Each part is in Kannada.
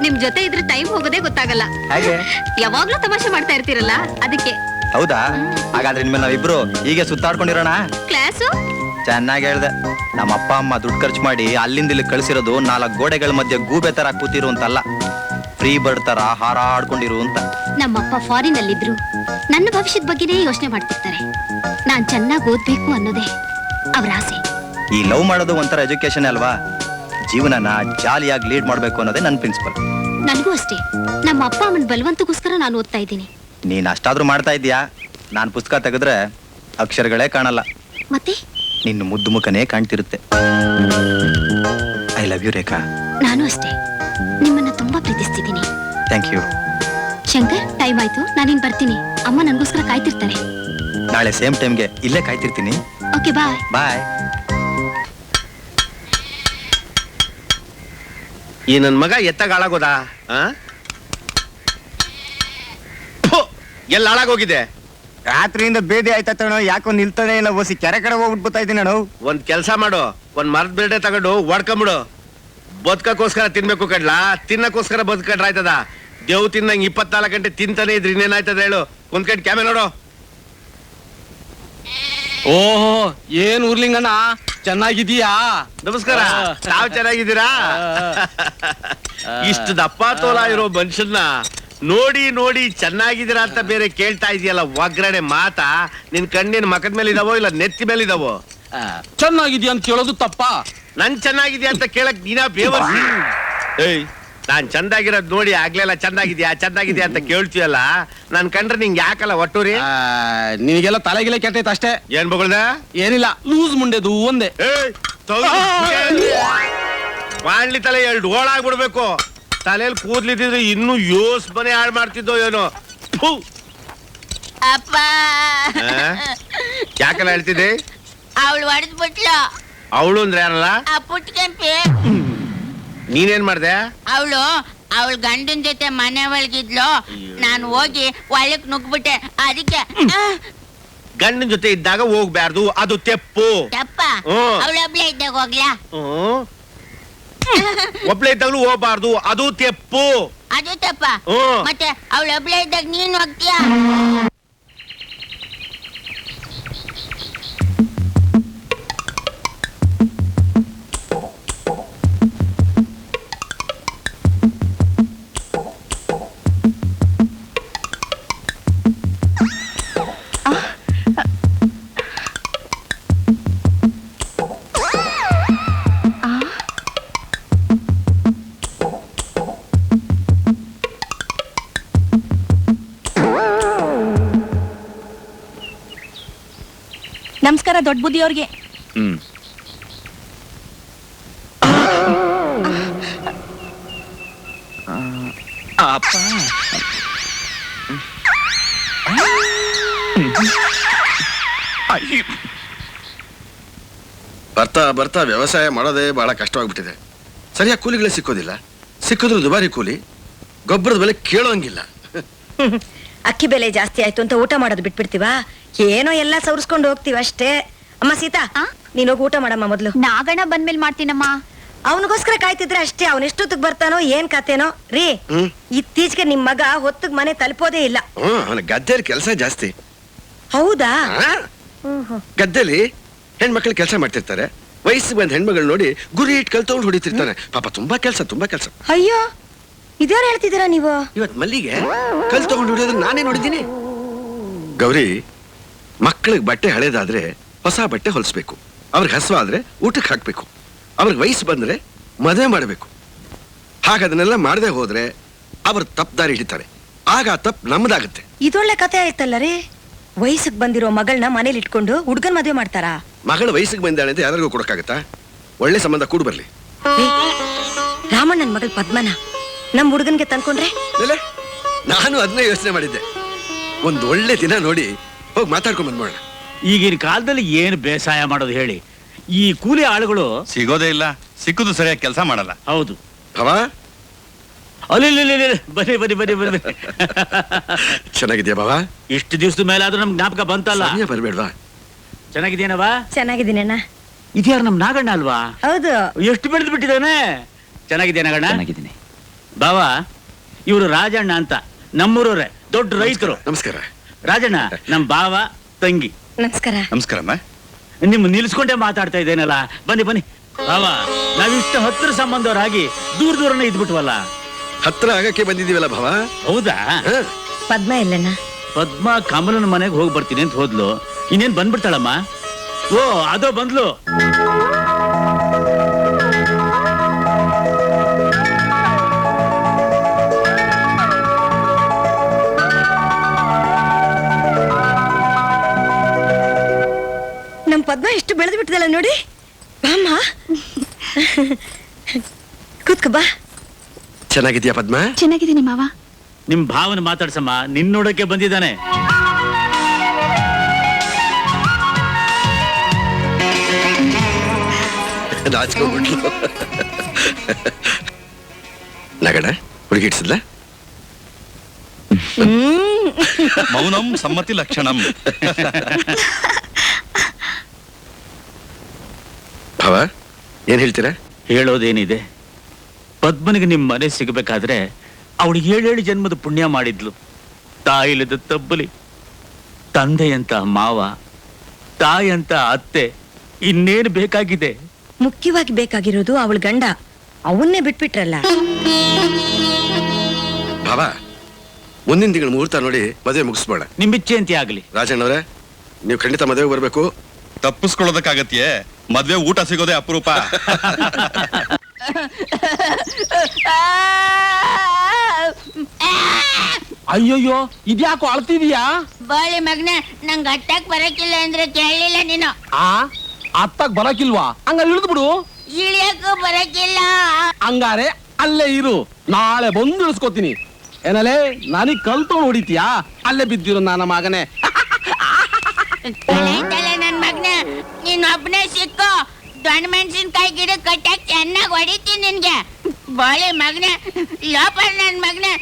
ನಿಮ್ ಜೊತೆ ಇದ್ರೆ ಟೈಮ್ ಹೋಗೋದೇ ಗೊತ್ತಾಗಲ್ಲ. ಯಾವಾಗ್ಲೂ ತಮಾಷೆ ಮಾಡ್ತಾ ಇರ್ತೀರಲ್ಲ ಅದಕ್ಕೆ. ಹೌದಾ? ಹಾಗಾದ್ರೆ ಇನ್ಮೇಲೆ ನಾವಿಬ್ರು ಹೀಗೆ ಸುತ್ತಾಡ್ಕೊಂಡಿರೋಣ. ಕ್ಲಾಸು ಚೆನ್ನಾಗಿ ಹೇಳ್ದೆ. ನಮ್ಮ ಅಪ್ಪ ಅಮ್ಮ ದುಡ್ಡು ಖರ್ಚು ಮಾಡಿ ಅಲ್ಲಿಂದ ಇಲ್ಲಿ ಕಳಿಸಿರೋದು 4 ಗೋಡೆಗಳ ಮಧ್ಯೆ ಗೂಬೆ ತರ ಕೂತಿರು ಅಂತಲ್ಲ, ಫ್ರೀ ಬರ್ಡ್ ತರ ಹಾರಾಡ್ಕೊಂಡಿರು ಅಂತ. ನಮ್ಮಪ್ಪ ಫಾರಿನ್ ಅಲ್ಲಿದ್ರು ನನ್ನ ಭವಿಷ್ಯದ ಬಗ್ಗೆನೇ ಯೋಚನೆ ಮಾಡ್ತಿರ್ತಾರೆ. ನಾನ್ ಚೆನ್ನಾಗಿ ಓದ್ಬೇಕು ಅನ್ನೋದೇ ಅವ್ರ ಆಸೆ. ಈ ಲವ್ ಮಾಡೋದು ಒಂಥರ ಎಜುಕೇಶನ್ ಅಲ್ವಾ? ಜೀವನನ ಜಾಲಿಯಾಗಿ ಲೀಡ್ ಮಾಡ್ಬೇಕು ಅನ್ನೋದೇ ನನ್ನ ಪ್ರಿನ್ಸಿಪಲ್. ನನಗೂ ಅಷ್ಟೇ. ನಮ್ಮ ಅಪ್ಪ ಅಮ್ಮನ ಬಲವಂತಕ್ಕೋಸ್ಕರ ನಾನು ಓದ್ತಾ ಇದ್ದೀನಿ. ನೀನ್ ಅಷ್ಟಾದ್ರೂ ಮಾಡ್ತಾ ಇದೀಯಾ? ನಾನ್ ಪುಸ್ತಕ ತೆಗೆದ್ರೆ ಅಕ್ಷರಗಳೇ ಕಾಣಲ್ಲ, ಮತ್ತೆ ನಿನ್ನ ಮುದ್ದು ಮುಖನೇ ಕಾಣ್ತಿರುತ್ತೆ. I love you Rekha. ನಾನು ಅಷ್ಟೇ, ನಿಮ್ಮನ್ನ ತುಂಬಾ ಪ್ರೀತಿಸ್ತಿದ್ದೀನಿ. Thank you. ಶಂಕರ್, ಟೈಮ್ ಆಯ್ತು, ನಾನಿನ್ ಬರ್ತೀನಿ. ಅಮ್ಮ ನನಗೋಸ್ಕರ ಕಾಯ್ತಿರ್ತಾರೆ. ನಾಳೆ ಸೇಮ್ ಟೈಮ್ಗೆ ಇಲ್ಲೇ ಕಾಯ್ತಿರ್ತೀನಿ. ಓಕೆ, ಬಾಯ್. ಬಾಯ್. ಈ ನನ್ ಮಗ ಎತ್ತಾಗ ಹಾಳಾಗೋದಾ? ಎಲ್ಲ ಹಾಳಾಗೋಗಿದೆ. ರಾತ್ರಿಯಿಂದ ಬೇದಿ ಆಯ್ತಣ್ಣ, ಯಾಕೋ ನಿಲ್ತಾನೆ ಇಲ್ಲ. ಓಸಿ ಕೆರೆ ಕಡೆ ಹೋಗ್ಬಿಟ್ಟು ಇದ್ದೀನಿ ಅಣ್ಣ. ಒಂದ್ ಕೆಲ್ಸ ಮಾಡು, ಒಂದ್ ಮರದ ಬೇಡೆ ತಗೊಂಡು ಹೊಡ್ಕೊಂಬಿಡು. ಬದುಕಕ್ಕೋಸ್ಕರ ತಿನ್ಬೇಕು ಕಡ್ಲಾ, ತಿನ್ನಕ್ಕೋಸ್ಕರ ಬದುಕಡ್ರ ಆಯ್ತದ. ದೇವ್ ತಿನ್ನಂಗ್ 24 ಗಂಟೆ ತಿಂತಾನೆ ಇದ್ರೆ ಇನ್ನೇನಾಯ್ತದ ಹೇಳು? ಕುಂತ್ಕಂಡ್ ಕ್ಯಾಮೆ ನೋಡು. ಓಹೋ, ಏನ್ ಊರ್ಲಿಂಗಣ್ಣ, ಚೆನ್ನಾಗಿದೀಯಾ? ನಮಸ್ಕಾರ. ತಾವ್ ಚೆನ್ನಾಗಿದ್ದೀರಾ? ಇಷ್ಟು ದಪ್ಪ ತೋಲ ಇರೋ ಮನುಷ್ಯನ್ನ ನೋಡಿ ನೋಡಿ ಚೆನ್ನಾಗಿದ್ದೀರಾ ಅಂತ ಬೇರೆ ಕೇಳ್ತಾ ಇದೆಯಲ್ಲ, ಒಗ್ಗರಣೆ ಮಾತಾ? ನಿನ್ ಕಣ್ಣಿನ ಮಕದ ಮೇಲೆ ಇದಾವೋ ಇಲ್ಲ ನೆತ್ತಿ ಮೇಲೆ ಇದಾವೋ? ಚೆನ್ನಾಗಿದ್ಯಾ ಅಂತ ಕೇಳೋದು ತಪ್ಪ. ನನ್ ಚೆನ್ನಾಗಿದ್ಯಾ ಅಂತ ಕೇಳಕ್ ನೀನಾ ಬೇವರ್ಸಿ? ಏಯ್, ನಾನ್ ಚಂದಾಗಿರೋದ್ ನೋಡಿ ಆಗ್ಲೆಲ್ಲ ಚೆನ್ನಾಗಿದ್ಯಾ ಚೆನ್ನಾಗಿದ್ಯಾ ಅಂತ ಕೇಳ್ತೀಯಲ್ಲ, ನಾನ್ ಕಂಡ್ರೆ ನಿಂಗೆ ಯಾಕಲ್ಲ ಒಟ್ಟೂರಿ? ನಿನಗೆಲ್ಲ ತಲೆಗಿಲೆ ಕೆಟ್ಟೈತೆ ಅಷ್ಟೇ. ಏನ್ ಬಗಳ್ದ? ಏನಿಲ್ಲ, ಲೂಸ್ ಮುಂಡೆದು ಒಂದೇ. ಮಾಡ್ಲಿ ತಲೆ 2 ಓಳಾಗ್ಬಿಡ್ಬೇಕು. ತಲೆಯಲ್ಲಿ ಕೂದ್ಲಿದ್ರೆ ಇನ್ನೂ ಯೋಸ್ ಮನೆ ಹಾಳು ಮಾಡ್ತಿದ್ದೋ ಏನೋ. ಅಪ್ಪ, ಯಾಕಲ್ಲ ಹೇಳ್ತಿದ್ದೆ? ಅವಳು ಹೊಡೆದ್ಬಿಟ್ಲು. ಅವಳು ಅಂದ್ರೆ ಯಾರಲ್ಲ? ಆ ಪುಟ್ಕೆಂಪಿ. ನೀನೇನ್ ಮಾಡ್ದೆ? ಅವಳ ಗಂಡನ್ ಜೊತೆ ಮನೆ ಒಳಗಿದ್ಲು. ನಾನು ಹೋಗಿ ಒಳಕ್ ನುಗ್ಬಿಟ್ಟೆ. ಅದಕ್ಕೆ ಗಂಡನ ಜೊತೆ ಇದ್ದಾಗ ಹೋಗ್ಬಾರ್ದು, ಅದು ತೆಪ್ಪು. ತಪ್ಪ. ಅವಳೊಬ್ಳೆ ಇದ್ದಾಗ ಹೋಗ್ಲಾ? ಒಬ್ಳೆ ಇದ್ದಾಗ್ಲೂ ಹೋಗ್ಬಾರ್ದು, ಅದು ತೆಪ್ಪು. ಅದು ತಪ್ಪ. ಮತ್ತೆ ಅವಳೊಬ್ಳೆ ಇದ್ದಾಗ ನೀನ್ ಹೋಗ್ತೀಯಾ? ನಮಸ್ಕಾರ ದೊಡ್ಡ ಬುದ್ಧಿ ಅವ್ರಿಗೆ. ಬರ್ತಾ ಬರ್ತಾ ವ್ಯವಸಾಯ ಮಾಡೋದೇ ಬಹಳ ಕಷ್ಟವಾಗ್ಬಿಟ್ಟಿದೆ. ಸರಿಯಾಗಿ ಕೂಲಿಗಳೇ ಸಿಕ್ಕೋದಿಲ್ಲ, ಸಿಕ್ಕಿದ್ರು ದುಬಾರಿ ಕೂಲಿ, ಗೊಬ್ಬರದ ಬೆಲೆ ಕೇಳೋಂಗಿಲ್ಲ. ಅಕ್ಕಿ ಬೆಲೆ ಜಾಸ್ತಿ ಆಯ್ತು ಅಂತ ಊಟ ಮಾಡೋದು ಬಿಟ್ಬಿಡ್ತೀವಾ? ಏನೋ ಎಲ್ಲ ಸವರ್ಸ್ಕೊಂಡು ಹೋಗ್ತೀವಿ ಅಷ್ಟೇ. ಅಮ್ಮ ಸೀತಾ, ನೀನೋಗಿ ಊಟ ಮಾಡಮ್ಮ ಮೊದ್ಲು. ನಾಗಣ್ಣ ಬಂದ್ಮೇಲೆ ಮಾಡ್ತೀನಮ್ಮ. ಅವನಿಗೋಸ್ಕರ ಕಾಯ್ತಿದ್ರೆ ಅಷ್ಟೇ. ಅವನೆಷ್ಟೊತ್ತಿಗೆ ಬರ್ತಾನೋ ಏನ್ ಕತೆನೋ ರೀ. ಇತ್ತೀಚೆಗೆ ನಿಮ್ ಮಗ ಹೊತ್ತಿಗೆ ಮನೆ ತಲುಪೋದೇ ಇಲ್ಲ. ಅವನ ಗದ್ದೆಯಲ್ಲಿ ಕೆಲಸ ಜಾಸ್ತಿ. ಹೌದಾ? ಗದ್ದೆಲಿ ಹೆಣ್ಮಕ್ಳು ಕೆಲಸ ಮಾಡ್ತಿರ್ತಾರೆ. ವಯಸ್ಸಿಗೆ ಬಂದ ಹೆಣ್ಮಗಳು ನೋಡಿ ಗುರಿ ಇಟ್ಟು ಕಲ್ ತಗೊಂಡು ಹೊಡಿತಿರ್ತಾನೆ. ಪಾಪ ತುಂಬಾ ಕೆಲಸ. ಅಯ್ಯೋ, ಇದ್ಯಾರು ಹೇಳ್ತಿದ್ದೀರಾ ನೀವು? ಇವತ್ ಮಲ್ಲಿಗೆ ಕಲ್ ತಗೊಂಡು ಹೊಡಿಯೋದನ್ನ ನಾನೇ ನೋಡಿದ್ದೀನಿ. ಗೌರಿ, ಮಕ್ಕಳಿಗೆ ಬಟ್ಟೆ ಹಳೇದಾದ್ರೆ ಹೊಸ ಬಟ್ಟೆ ಹೊಲಿಸ್ಬೇಕು. ಅವ್ರಿಗೆ ಹಸುವಾದ್ರೆ ಊಟಕ್ಕೆ ಹಾಕ್ಬೇಕು. ಅವ್ರಿಗೆ ವಯಸ್ಸು ಬಂದ್ರೆ ಮದುವೆ ಮಾಡಬೇಕು. ಹಾಗದನ್ನೆಲ್ಲ ಮಾಡದೆ ಹೋದ್ರೆ ಅವ್ರು ತಪ್ಪು ದಾರಿ ಹಿಡಿತಾರೆ. ಆಗ ತಪ್ಪು ನಮ್ಮದಾಗುತ್ತೆ. ಇದೊಳ್ಳೆ ಕತೆ ಆಯ್ತಲ್ಲ ರೀ. ವಯಸ್ಸಿಗೆ ಬಂದಿರೋ ಮಗಳನ್ನ ಮನೇಲಿ ಇಟ್ಕೊಂಡು ಹುಡ್ಗನ್ ಮದುವೆ ಮಾಡ್ತಾರಾ? ಮಗಳು ವಯಸ್ಸಿಗೆ ಬಂದಾಳೆ ಅಂತ ಯಾರಿಗೂ ಕೊಡಕ್ಕಾಗತ್ತಾ? ಒಳ್ಳೆ ಸಂಬಂಧ ಕೂಡ್ ಬರ್ಲಿ. ರಾಮಣ್ಣನ ಮಗಳು ಪದ್ಮನ ನಮ್ ಹುಡುಗನ್ಗೆ ತಂದ್ಕೊಂಡ್ರೆ? ನಾನು ಅದನ್ನೇ ಯೋಚನೆ ಮಾಡಿದ್ದೆ. ಒಂದ್ ಒಳ್ಳೆ ದಿನ ನೋಡಿ ಹೋಗಿ ಮಾತಾಡ್ಕೊಂಡ್ ಬಂದ್ಬೋಣ. ಈಗಿನ ಕಾಲದಲ್ಲಿ ಏನು ಬೇಸಾಯ ಮಾಡೋದು ಹೇಳಿ? ಈ ಕೂಲಿ ಆಳುಗಳು ಸಿಗೋದೇ ಇಲ್ಲ, ಸಿಕ್ಕುದು ಸರಿಯಾಗಿ ಕೆಲಸ ಮಾಡಲ್ಲ. ಹೌದು. ಭವ, ಬನ್ನಿ ಬನ್ನಿ ಬನ್ನಿ ಬನ್ನಿ. ಚೆನ್ನಾಗಿದ್ಯಾ ಬಾವ? ಇಷ್ಟು ದಿವಸದ ಮೇಲೆ ಆದ್ರೂ ನಮ್ಗೆ ಜ್ಞಾಪಕ ಬಂತಲ್ಲ. ಬರ್ಬೇಡ್ವಾ? ಚೆನ್ನಾಗಿದ್ದೇನವಾ? ಚೆನ್ನಾಗಿದ್ದೀನಣ್ಣ. ಇದ್ಯಾರು ನಮ್ ನಾಗಣ್ಣ ಅಲ್ವಾ? ಹೌದು. ಎಷ್ಟು ಬೆಳೆದು ಬಿಟ್ಟಿದ್ದಾನೆ. ಚೆನ್ನಾಗಿದ್ಯಾ ನಾಗಣ್ಣ? ಚೆನ್ನಾಗಿದ್ದೀನಿ. ಬಾವ ಇವರು ರಾಜಣ್ಣ ಅಂತ ನಮ್ಮೂರವ್ರೆ, ದೊಡ್ಡ ರೈತರು. ನಮಸ್ಕಾರ. ರಾಜಣ್ಣ ನಮ್ ಬಾವ ತಂಗಿ. ನಮಸ್ಕಾರ. ನಮಸ್ಕಾರಮ್ಮ. ನಿಮ್ ನಿಲ್ಸ್ಕೊಂಡೇ ಮಾತಾಡ್ತಾ ಇದ್ದೇನಲ್ಲ. ಬನ್ನಿ ಬನ್ನಿ ಬಾವ, ನಾವಿಷ್ಟು ಹತ್ರ ಸಂಬಂಧವರಾಗಿ ದೂರನೇ ಇದ್ಬಿಟ್ವಲ್ಲ. ಹತ್ರ ಆಗಕ್ಕೆ ಬಂದಿದೀವಲ್ಲ ಭಾವ. ಹೌದಾ? ಪದ್ಮ ಎಲ್ಲಣ್ಣ? ಪದ್ಮ ಕಮಲನ ಮನೆಗೆ ಹೋಗಿ ಬರ್ತೀನಿ ಅಂತ ಹೋದ್ಲು. ಇನ್ನೇನ್ ಬಂದ್ಬಿಡ್ತಾಳಮ್ಮ? ಓ ಅದೋ ಬಂದ್ಲು. ನಮ್ ಪದ್ಮ ಎಷ್ಟು ಬೆಳೆದು ಬಿಟ್ಟಿದಲ್ಲ ನೋಡಿ. ಬಾಮ್ಮ ಕೂತ್ಕೋ ಬಾ. ಚೆನ್ನಾಗಿದ್ಯಾ ಪದ್ಮ? ಚೆನ್ನಾಗಿದ್ದೀನಿ ಮಾವ. ನಿಮ್ ಭಾವನ ಮಾತಾಡ್ಸಮ್ಮ, ನಿನ್ ನೋಡಕ್ಕೆ ಬಂದಿದ್ದಾನೆ. ನಾಚ್ಕೊಂಡ್ಬಿಟ್ಲು. ನಗಣ ಹುಡುಗಿ ಇಡ್ಸಿದ್ಲ? ಮೌನಂ ಸಮ್ಮತಿ ಲಕ್ಷಣಂ. ಭಾವ ಏನ್ ಹೇಳ್ತೀರಾ? ಹೇಳೋದೇನಿದೆ, ಪದ್ಮನಿಗೆ ನಿಮ್ ಮನೆ ಸಿಗಬೇಕಾದ್ರೆ ಅವಳು 7 ಜನ್ಮದ ಪುಣ್ಯ ಮಾಡಿದ್ಲು. ತಾಯಿಲ್ಲದ ತಬ್ಬಲಿ, ತಂದೆಯಂತ ಮಾವ, ತಾಯಂತ ಅತ್ತೆ, ಇನ್ನೇನು ಬೇಕಾಗಿದೆ? ಮುಖ್ಯವಾಗಿ ಬೇಕಾಗಿರೋದು ಅವಳ ಗಂಡ. ಅವನ್ನೇ ಬಿಟ್ಬಿಟ್ರಲ್ಲ. ಭಾವ ಮುಂದಿನ ತಿಂಗಳು ಮುಹೂರ್ತ ನೋಡಿ ಮದುವೆ ಮುಗಿಸ್ಬೋಣ. ನಿಮ್ಮಿಚ್ಛೆ ಅಂತ ಆಗ್ಲಿ. ರಾಜಣ್ಣವ್ರೆ, ನೀವು ಖಂಡಿತ ಮದುವೆಗೆ ಬರ್ಬೇಕು. ತಪ್ಪಿಸ್ಕೊಳ್ಳೋದಕ್ಕಾಗತ್ಯೆ? ಮದ್ವೆ ಊಟ ಸಿಗೋದೇ ಅಪರೂಪ. ಅಯ್ಯೋಯ್ಯೋ, ಇದ್ಯಾಕೋ ಅಳ್ತಿದೀಯಾ? ಬೋಳಿ ಮಗ್ನೆ, ನಂಗೆ ಅಟ್ಟಕ್ ಬರಕಿಲ್ಲ ಅಂದ್ರೆ ಕೇಳಲಿಲ್ಲ ನೀನು. ಆ ಅತ್ತಾಗ ಬರಕಿಲ್ವಾ? ಹಂಗ ಇಳಿದು ಬಿಡು. ಇಳಿಯಕ್ಕೂ ಬರಕಿಲ್ಲ. ಹಂಗಾರೆ ಅಲ್ಲೇ ಇರು, ನಾಳೆ ಬಂದು ಇಳಿಸ್ಕೊತೀನಿ. ಏನಲೇ, ನನಗ್ ಕಲ್ತೋಳು ಹೊಡಿತೀಯಾ? ಅಲ್ಲೇ ಬಿದ್ದಿರು ನನ್ನ ಮಗನೇ. ತಲೆ ನನ್ ಮಗ್ನೆ, ನೀನ್ ಒಬ್ನೇ ಸಿಕ್ಕು. ದೊಣ್ಣ ಮೆಣಸಿನ್ಕಾಯಿ ಗಿಡ ಕಟ್ಟಾಕ್ ಚೆನ್ನಾಗಿ ಹೊಡಿತೀನಿ ನಿನ್ಗೆ. ಬೋಳಿ ಮಗ್ನೆ, ಲೋಪರ್ ನನ್ ಮಗ್ನೆ.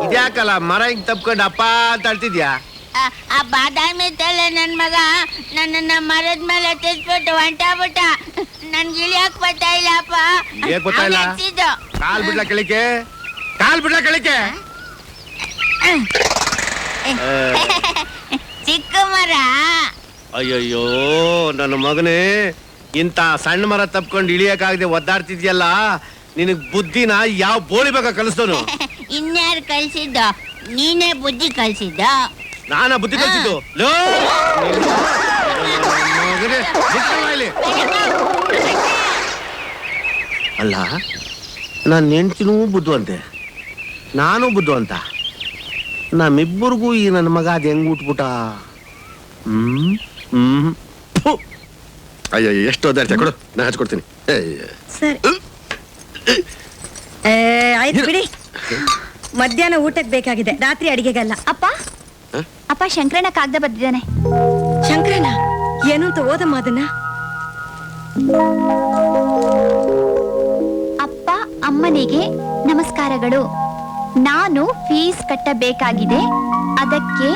ಇದ್ಯಾಕಲ್ಲ ಮರ ಹಿಂಗ್ ತಪ್ಕೊಂಡು ಅಪ್ಪ ಅಂತ ಅಳ್ತಿದ್ಯಾ? ಆ ಬಾದಾಮಿ ತಲೆ ನನ್ ಮಗ ನನ್ನ ಮರದ ಮೇಲೆ ತಿಸ್ಬಿಟ್ಟು ಹೊಂಟಾಬಿಟ್ಟ. ನನ್ಗೆ ಇಳಿಯಕ್ ಬರ್ತಾ ಇಲ್ಲಪ್ಪ. ಇಳಿಯಕ್ ಬರ್ತಾ ಇಲ್ಲ? ಅವ್ನ್ ಎತ್ತಿದ್ದು. ಕಾಲ್ ಬಿಡ್ಲ ಕೆಳಕ್ಕೆ, ಕಾಲ್ ಬಿಡ್ಲ ಕೆಳಕ್ಕೆ. ಚಿಕ್ಕ ಮರ. ಅಯ್ಯಯ್ಯೋ ನನ್ನ ಮಗನೇ, ಇಂತ ಸಣ್ಣ ಮರ ತಪ್ಕೊಂಡು ಇಳಿಯಕ್ಕಾಗದೆ ಒದ್ದಾಡ್ತಿದ್ಯಲ್ಲ, ನಿನಗ್ ಬುದ್ಧಿನ ಯಾವ ಬೋಳಿ ಬೇಕಾ ಕಲಿಸ್ತವನು? ಇನ್ಯಾರು ಕಳ್ಸಿದ್ದ? ನೀನೇ ಬುದ್ಧಿ ಕಳ್ಸಿದ್ದ? ನಾನ ಬುದ್ಧಿ ಕಲಿಸಿದ್ದು? ಲೋ ಮಗನೇ, ನಿಂತ್ಕೊಳ್ಳ ಇಲ್ಲಿ. ಅಲ್ಲ, ನನ್ನ ಹೆಂಡ್ತಿನೂ ಬುದ್ಧವಂತೆ, ನಾನು ಬುದ್ಧವಂತ. ನಮ್ಮಿಬ್ಬರಿಗೂ ಈ ನನ್ನ ಮಗ ಅದ್ ಹೆಂಗ್ ಉಟ್ಬಿಟ್ಟ? ಅಯ್ಯ ಎಷ್ಟು ಓದಾಡ್ತೀಯ, ಕೊಡು ನಾ ಹಚ್ಕೊಡ್ತೀನಿ. ಸರಿ ಆಯ್ತು ಬಿಡಿ. ಮಧ್ಯಾಹ್ನ ಊಟಕ್ಕೆ ಬೇಕಾಗಿದೆ, ರಾತ್ರಿ ಅಡಿಗೆಗಲ್ಲ. ಅಪ್ಪ ಅಪ್ಪ, ಶಂಕರಣ್ಣ ಕಾಗ್ದ ಬರ್ದಿದ್ದಾನೆ. ಶಂಕರಣ್ಣ ಏನು ಅಂತ ಓದಮ್ಮ ಅದನ್ನ. ಅಪ್ಪ ಅಮ್ಮನಿಗೆ ನಮಸ್ಕಾರಗಳು. ನಾನು ಫೀಸ್ ಕಟ್ಟಬೇಕಾಗಿದೆ. ಅದಕ್ಕೆ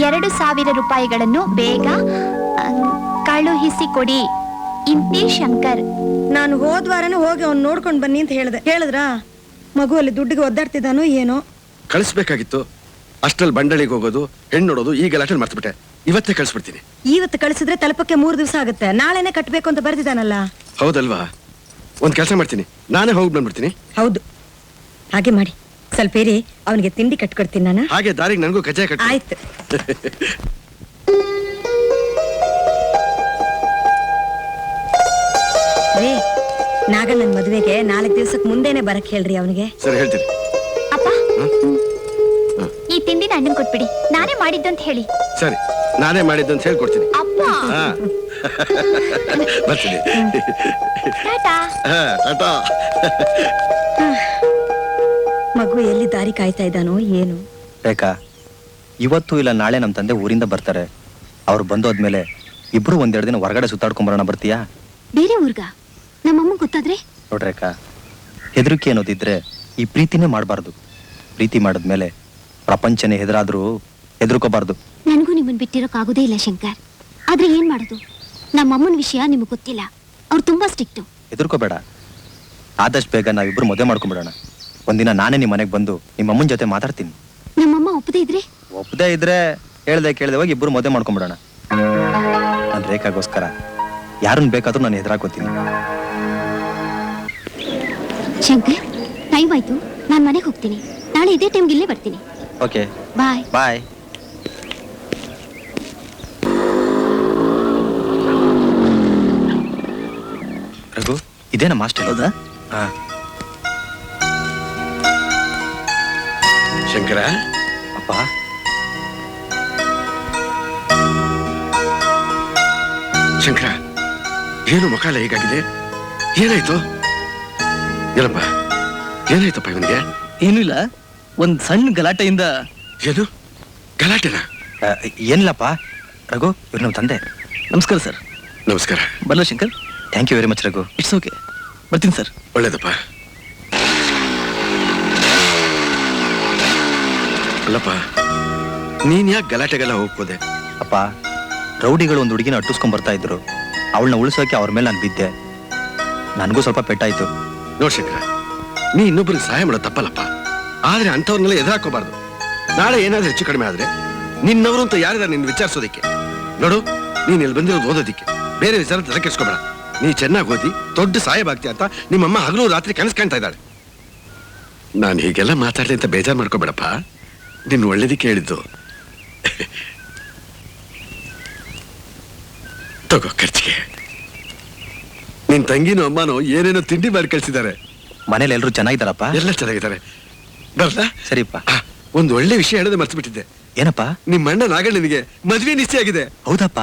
2,000 ರೂಪಾಯಿಗಳನ್ನು ಬೇಗ ಕಳುಹಿಸಿಕೊಡಿ. ಇಂತಿ ಶಂಕರ್. ನಾನು ಹೋದ್ವಾರನೂ ಹೋಗಿ ಅವ್ನು ನೋಡ್ಕೊಂಡು ಬನ್ನಿ ಅಂತ ಹೇಳಿದ್ರಾ? ಮಗು ಅಲ್ಲಿ ದುಡ್ಡಿಗೆ ಒದ್ದಾಡ್ತಿದ್ದಾನೋ ಏನೋ. ಕಳಿಸ್ಬೇಕಾಗಿತ್ತು, ಅಷ್ಟ್ರಲ್ಲಿ ಬಂಡಳಿಗೆ ಹೋಗೋದು, ಹೆಣ್ಣು ನೋಡೋದು, ಈ ಗಲಾಟೆ ಮರ್ತ್ಬಿಟ್ಟೆ. ಇವತ್ತೇ ಕಳಿಸ್ಬಿಡ್ತೀನಿ. ಇವತ್ತು ಕಳಿಸಿದ್ರೆ ತಲುಪಕ್ಕೆ 3 ದಿವಸ ಆಗುತ್ತೆ. ನಾಳೆನೆ ಕಟ್ಬೇಕು ಅಂತ ಬರ್ದಿದ್ದಾನಲ್ಲ. ಹೌದಲ್ವಾ? ಒಂದ್ ಕೆಲಸ ಮಾಡ್ತೀನಿ, ನಾನೇ ಹೋಗಿ ಬಂದ್ಬಿಡ್ತೀನಿ. ಹೌದು, ಹಾಗೆ ಮಾಡಿ. ಸ್ವಲ್ಪ ಏರಿ, ಅವನಿಗೆ ತಿಂಡಿ ಕಟ್ಕೊಡ್ತೀನಿ ನಾನು. ಹಾಗೆ ದಾರಿಗೆ ನನಗೂ ಕಜ್ಜಾಯ ಕಟ್ಟಿ. ಆಯ್ತು. ರೀ, ನಾಗಣ್ಣನ ಮದುವೆಗೆ 4 ದಿವಸಕ್ಕೆ ಮುಂದೆನೆ ಬರಕ್ ಹೇಳ್ರಿ ಅವನಿಗೆ. ಸರಿ, ಹೇಳ್ತೀನಿ. ಅಪ್ಪ, ಈ ತಿಂಡಿನ ಅಣ್ಣನ್ ಕೊಟ್ಬಿಡಿ. ನಾನೇ ಮಾಡಿದ್ದು ಅಂತ ಹೇಳಿ. ಸರಿ, ನಾನೇ ಮಾಡಿದ್ದು ಅಂತ ಹೇಳ್ಕೊಡ್ತೀನಿ. ಅಪ್ಪ, ಬರ್ತೀನಿ. ಟಾಟಾ. ಟಾಟಾ. ಮಗು ಎಲ್ಲಿ ದಾರಿ ಕಾಯ್ತಾ ಇದ್ದಾನೋ ಏನು. ರೇಖಾ, ಇವತ್ತು ಇಲ್ಲ ನಾಳೆ ನಮ್ಮ ತಂದೆ ಊರಿಂದ ಬರ್ತಾರೆ. ಅವ್ರು ಬಂದೋದ್ಮೇಲೆ ಇಬ್ರು 1-2 ದಿನ ಹೊರಗಡೆ ಸುತ್ತಾಡ್ಕೊಂಬರೋಣ, ಬರ್ತೀಯಾ? ಬೇರೆ ಊರ್ಗ? ನಮ್ಮಮ್ಮ ಗೊತ್ತಾದ್ರೆ? ನೋಡ್ರೇಖಾ, ಹೆದರಿಕೆ ಅನ್ನೋದಿದ್ರೆ ಈ ಪ್ರೀತಿನೇ ಮಾಡಬಾರ್ದು. ಪ್ರೀತಿ ಮಾಡಿದ್ಮೇಲೆ ಪ್ರಪಂಚನೇ ಹೆದರಾದ್ರೂ ಹೆದರ್ಕೋಬಾರ್ದು. ನನಗೂ ನಿಮ್ಮನ್ ಬಿಟ್ಟಿರೋಕ್ಕಾಗೋದೇ ಇಲ್ಲ ಶಂಕರ್. ಆದ್ರೆ ಏನ್ ಮಾಡೋದು, ನಮ್ಮಮ್ಮನ ವಿಷಯ ನಿಮಗೆ ಗೊತ್ತಿಲ್ಲ. ಅವ್ರು ತುಂಬಾ ಸ್ಟ್ರಿಕ್ಟು. ಹೆದರ್ಕೋಬೇಡ. ಆದಷ್ಟು ಬೇಗ ನಾವಿಬ್ರು ಮದುವೆ ಮಾಡ್ಕೊಂಡ್ಬಿಡೋಣ. ಒಂದಿನ ನಾನೇ ನಿಮ್ಮ ಮನೆಗೆ ಬಂದು ನಿಮ್ಮ ಅಮ್ಮನ ಜೊತೆ ಮಾತಾಡ್ತೀನಿ. ನಮ್ಮಮ್ಮ ಒಪ್ಪದೇ ಇದ್ರೆ? ಒಪ್ಪದೇ ಇದ್ರೆ ಹೇಳ್ದೆ ಕೇಳ್ದೆ ಹೋಗಿ ಇಬ್ರು ಮದುವೆ ಮಾಡ್ಕೊಂಡ್ಬಿಡೋಣ. ನನ್ನ ರೇಖಾಗೋಸ್ಕರ ಯಾರನ್ನ ಬೇಕಾದ್ರೂ ನಾನು ಎದುರಾಕೋತೀನಿ. ಶಂಕರ್, ಟೈಮ್ ಆಯ್ತು, ನಾನು ಮನೆಗೆ ಹೋಗ್ತೀನಿ. ನಾಳೆ ಇದೇ ಟೈಮ್ಗೆ ಇಲ್ಲೇ ಬರ್ತೀನಿ. ಓಕೆ, ಬಾಯ್. ಬಾಯ್. ರಘು, ಇದೇನಾ ಮಾಸ್ಟರ್? ಹೌದಾ? ಹಾ. ಶಂಕರ, ಅಪ್ಪ, ಶಂಕರ, ಏನು ಮುಖಾಲ ಹೇಗಾಗಿದೆ? ಏನಾಯ್ತು? ಏನಪ್ಪ, ಏನಾಯ್ತಪ್ಪ ಇವನಿಗೆ? ಏನೂ ಇಲ್ಲ, ಒಂದ್ ಸಣ್ಣ ಗಲಾಟೆಯಿಂದ. ಏನು ಗಲಾಟೆನಾ? ಏನಿಲ್ಲಪ್ಪ ರಘು, ಇವ್ರು ನಮ್ಮ ತಂದೆ. ನಮಸ್ಕಾರ ಸರ್. ನಮಸ್ಕಾರ. ಬಲ್ಲ Shankar. Thank you very much Raghu. It's okay, ಬರ್ತೀನಿ ಸರ್. ಒಳ್ಳೇದಪ್ಪ. ಅಲ್ಲಪ್ಪ, ನೀನ್ ಯಾಕೆ ಗಲಾಟೆಗೆಲ್ಲ ಹೋಗ್ಬೋದೆ? ಅಪ್ಪ, ರೌಡಿಗಳು ಒಂದು ಹುಡುಗಿನ ಅಟ್ಟಿಸ್ಕೊಂಡ್ ಬರ್ತಾ ಇದ್ರು. ಅವಳನ್ನ ಉಳಿಸೋಕೆ ಅವ್ರ ಮೇಲೆ ನಾನು ಬಿದ್ದೆ. ನನಗೂ ಸ್ವಲ್ಪ ಪೆಟ್ಟಾಯ್ತು. ನೋಡ್ ಶಂಕರ, ನೀ ಇನ್ನೊಬ್ಬರಿಗೆ ಸಹಾಯ ಮಾಡೋ ತಪ್ಪಲ್ಲಪ್ಪ. ಆದ್ರೆ ಅಂಥವ್ರನ್ನೆಲ್ಲ ಎದುರಾಕೋಬಾರ್ದು. ನಾಳೆ ಏನಾದ್ರೂ ಹೆಚ್ಚು ಕಡಿಮೆ ಆದ್ರೆ ನಿನ್ನವರು ಅಂತ ಯಾರಿದಾರೆ ನಿನ್ನ ವಿಚಾರಿಸೋದಿಕ್ಕೆ? ನೋಡು, ನೀನ್ ಇಲ್ಲಿ ಬಂದಿರೋದು ಓದೋದಿಕ್ಕೆ, ಬೇರೆ ವಿಚಾರ ತಲೆ ಕೆಡಿಸ್ಕೋಬೇಡ. ನೀ ಚೆನ್ನಾಗಿ ಓದಿ ದೊಡ್ಡ ಸಾಹೇಬ್ ಆಗ್ತೀಯ ಅಂತ ನಿಮ್ಮಮ್ಮ ಹಗಲು ರಾತ್ರಿ ಕನಸು ಕಾಣ್ತಾ ಇದ್ದಾಳೆ. ನಾನು ಹೀಗೆಲ್ಲ ಮಾತಾಡ್ಲಿ ಅಂತ ಬೇಜಾರು ಮಾಡ್ಕೋಬೇಡಪ್ಪ. ನಿನ್ನ ಒಳ್ಳೇದಕ್ಕೆ ಹೇಳಿದ್ದು. ತಗೋ ಖರ್ಚಿಗೆ. ನಿನ್ ತಂಗಿನೂ ಅಮ್ಮನೂ ಏನೇನೋ ತಿಂಡಿ ಮಾಡಿ ಕಳ್ಸಿದ್ದಾರೆ. ಮನೇಲಿ ಎಲ್ಲರೂ ಚೆನ್ನಾಗಿದ್ದಾರಪ್ಪ? ಎಲ್ಲ ಚೆನ್ನಾಗಿದ್ದಾರೆ. ಬರ್ಲಾ? ಸರಿಪ್ಪ. ಒಂದು ಒಳ್ಳೆ ವಿಷಯ ಹೇಳೋದು ಮರ್ತು ಬಿಟ್ಟಿದ್ದೆ. ಏನಪ್ಪ? ನಿಮ್ಮ ಅಣ್ಣ ನಾಗಣ್ಣನಿಗೆ ಮದ್ವೆ ನಿಶ್ಚಯ ಆಗಿದೆ. ಹೌದಪ್ಪ?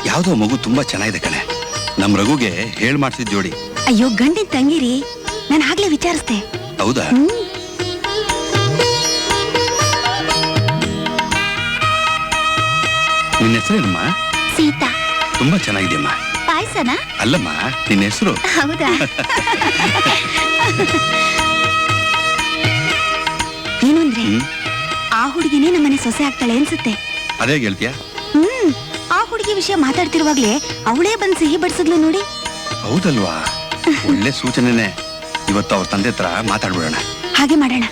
ಯಾವ್ದೋ ಮಗು ತುಂಬಾ ಚೆನ್ನಾಗಿದೆ ಕಣೆ. ನಮ್ ರಘುಗೆ ಹೇಳ್ ಮಾಡ್ತಿದ್ ಜೋಡಿ. ಅಯ್ಯೋ, ಗಂಡಿನ ತಂಗಿರಿ, ನಾನು ಆಗ್ಲೇ ವಿಚಾರಿಸ್ದೆ. ಹೌದಾ? ನಿನ್ನ ಹೆಸರೇನಮ್ಮ? ಸೀತಾ. ತುಂಬಾ ಚೆನ್ನಾಗಿದೆಯಮ್ಮ. ಪಾಯಸನ? ಅಲ್ಲಮ್ಮ, ನಿನ್ನ ಹೆಸರು? ಹೌದಾ? ಏನು ಅಂದ್ರೆ, ಆ ಹುಡುಗಿನೇ ನಮ್ಮನೆ ಸೊಸೆ ಆಗ್ತಾಳೆ ಅನ್ಸುತ್ತೆ. ಅದೇ ಹೇಳ್ತೀಯ? ಆ ಹುಡುಗಿ ವಿಷಯ ಮಾತಾಡ್ತಿರುವಾಗ್ಲೇ ಅವಳೇ ಬಂದು ಸಿಹಿ ಬಡಿಸಿದ್ಲು ನೋಡಿ. ಹೌದಲ್ವಾ? ಒಳ್ಳೆ ಸೂಚನೆನೆ. ಇವತ್ತು ಅವ್ರ ತಂದೆ ಹತ್ರ ಮಾತಾಡ್ಬಿಡೋಣ. ಹಾಗೆ ಮಾಡೋಣ.